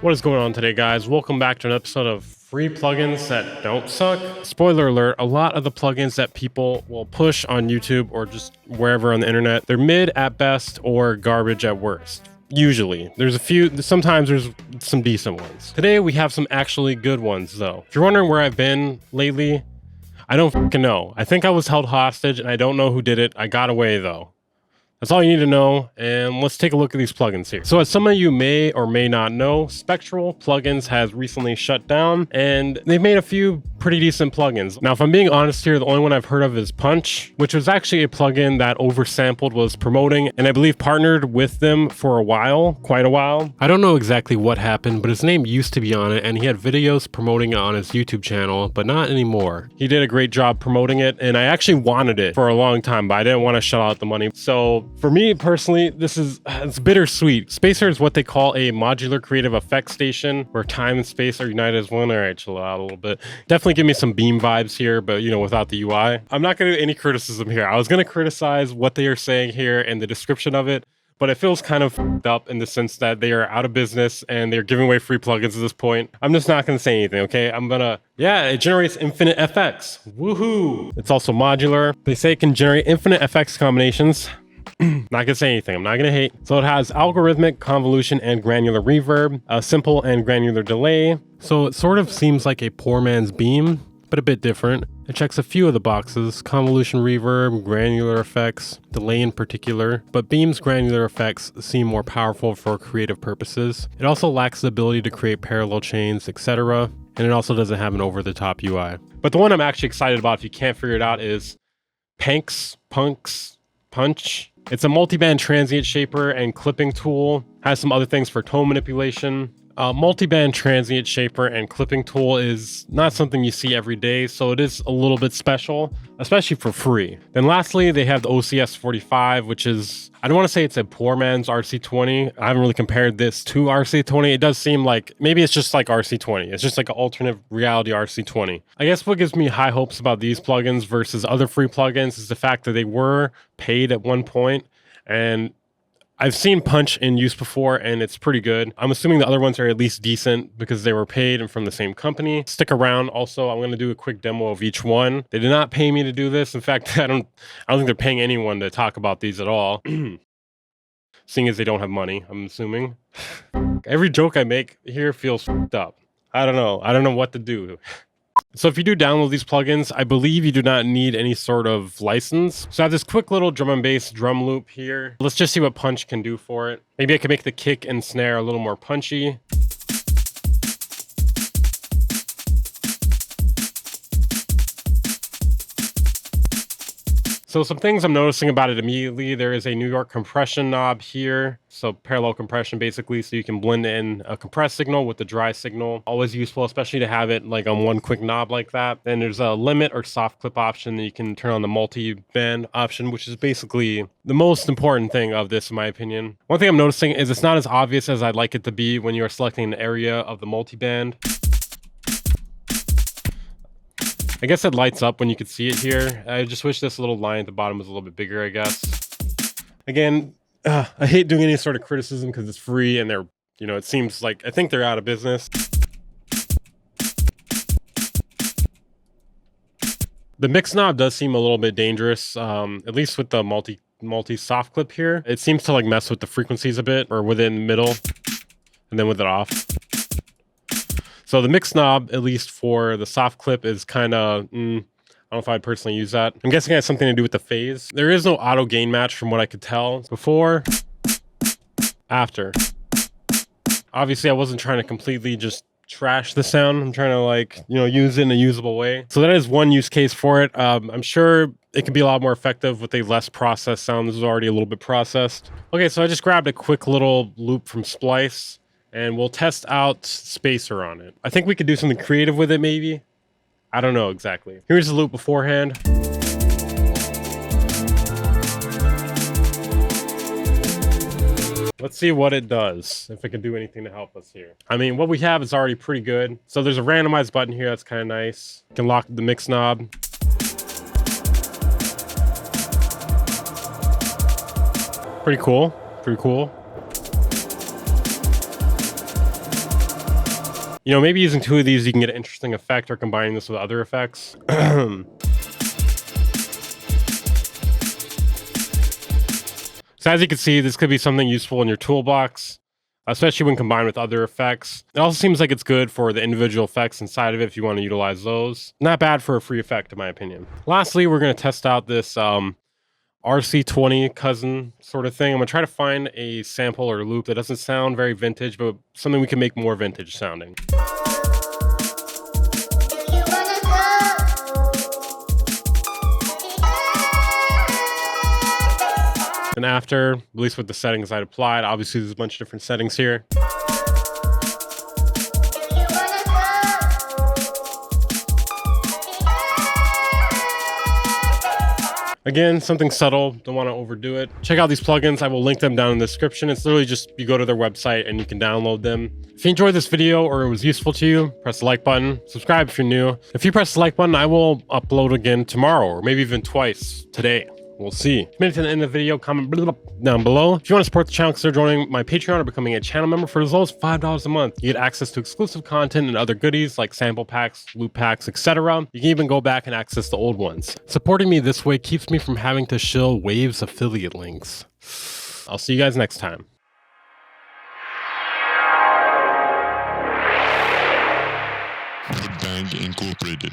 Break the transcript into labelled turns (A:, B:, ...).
A: What is going on today, guys? Welcome back to an episode of free plugins that don't suck. Spoiler alert, a lot of the plugins that people will push on YouTube or just wherever on the internet, they're mid at best or garbage at worst. Usually. Sometimes there's some decent ones. Today we have some actually good ones though. If you're wondering where I've been lately, I don't fucking know. I think I was held hostage and I don't know who did it. I got away though. That's all you need to know, and let's take a look at these plugins here. So as some of you may or may not know, Spectral Plugins has recently shut down, and they've made a few pretty decent plugins. Now, if I'm being honest here, the only one I've heard of is Punch, which was actually a plugin that Oversampled was promoting, and I believe partnered with them for a while, quite a while. I don't know exactly what happened, but his name used to be on it, and he had videos promoting it on his YouTube channel, but not anymore. He did a great job promoting it, and I actually wanted it for a long time, but I didn't want to shell out the money. So for me personally, it's bittersweet. Spacer is what they call a modular creative effects station where time and space are united as one. All right, chill out a little bit. Definitely give me some Beam vibes here, but you know, without the UI. I'm not going to do any criticism here. I was going to criticize what they are saying here and the description of it, but it feels kind of fucked up in the sense that they are out of business and they're giving away free plugins at this point. I'm just not going to say anything, okay? It generates infinite FX. Woohoo! It's also modular. They say it can generate infinite FX combinations. Not gonna say anything. I'm not gonna hate. So it has algorithmic convolution and granular reverb, a simple and granular delay. So it sort of seems like a poor man's Beam, but a bit different. It checks a few of the boxes: convolution reverb, granular effects, delay in particular, but Beam's granular effects seem more powerful for creative purposes. It also lacks the ability to create parallel chains, etc. And it also doesn't have an over-the-top UI. But the one I'm actually excited about, if you can't figure it out, is Punch. It's a multiband transient shaper and clipping tool. Has some other things for tone manipulation. Multiband transient shaper and clipping tool is not something you see every day, so it is a little bit special, especially for free. Then lastly, they have the OCS 45, which is, I don't want to say it's a poor man's RC20. I haven't really compared this to RC20. It does seem like maybe it's just like RC20. It's just like an alternate reality RC20. I guess what gives me high hopes about these plugins versus other free plugins is the fact that they were paid at one point, and I've seen Punch in use before, and it's pretty good. I'm assuming the other ones are at least decent because they were paid and from the same company. Stick around. Also, I'm going to do a quick demo of each one. They did not pay me to do this. In fact, I don't think they're paying anyone to talk about these at all. Seeing as they don't have money, I'm assuming. Every joke I make here feels fucked up. I don't know what to do. So if you do download these plugins, I believe you do not need any sort of license. So I have this quick little drum and bass drum loop here. Let's just see what Punch can do for it. Maybe I can make the kick and snare a little more punchy. So some things I'm noticing about it immediately, there is a New York compression knob here. So parallel compression basically, so you can blend in a compressed signal with the dry signal. Always useful, especially to have it like on one quick knob like that. Then there's a limit or soft clip option that you can turn on the multi-band option, which is basically the most important thing of this in my opinion. One thing I'm noticing is it's not as obvious as I'd like it to be when you're selecting an area of the multi-band. I guess it lights up when you can see it here. I just wish this little line at the bottom was a little bit bigger, I guess. Again, I hate doing any sort of criticism because it's free and they're, you know, it seems like, I think they're out of business. The mix knob does seem a little bit dangerous, at least with the multi soft clip here. It seems to like mess with the frequencies a bit, or within the middle, and then with it off. So the mix knob, at least for the soft clip, is kind of, I don't know if I'd personally use that. I'm guessing it has something to do with the phase. There is no auto gain match from what I could tell. Before, after. Obviously, I wasn't trying to completely just trash the sound. I'm trying to like, you know, use it in a usable way. So that is one use case for it. I'm sure it can be a lot more effective with a less processed sound. This is already a little bit processed. Okay, so I just grabbed a quick little loop from Splice, and we'll test out Spacer on it. I think we could do something creative with it, maybe. I don't know exactly. Here's the loop beforehand. Let's see what it does, if it can do anything to help us here. I mean, what we have is already pretty good. So there's a randomize button here that's kind of nice. You can lock the mix knob. Pretty cool, pretty cool. You know, maybe using 2 of these, you can get an interesting effect, or combining this with other effects. So as you can see, this could be something useful in your toolbox, especially when combined with other effects. It also seems like it's good for the individual effects inside of it if you want to utilize those. Not bad for a free effect, in my opinion. Lastly, we're going to test out this RC20 cousin sort of thing. I'm going to try to find a sample or loop that doesn't sound very vintage, but something we can make more vintage sounding. And after, at least with the settings I'd applied, obviously there's a bunch of different settings here. Again, something subtle, don't want to overdo it. Check out these plugins, I will link them down in the description. It's literally just, you go to their website and you can download them. If you enjoyed this video or it was useful to you, press the like button, subscribe if you're new. If you press the like button, I will upload again tomorrow, or maybe even twice today. We'll see. If you made it to the end of the video, comment down below. If you want to support the channel, consider joining my Patreon or becoming a channel member for as low as $5 a month. You get access to exclusive content and other goodies like sample packs, loop packs, etc. You can even go back and access the old ones. Supporting me this way keeps me from having to shill Waves affiliate links. I'll see you guys next time.
B: Bang Incorporated.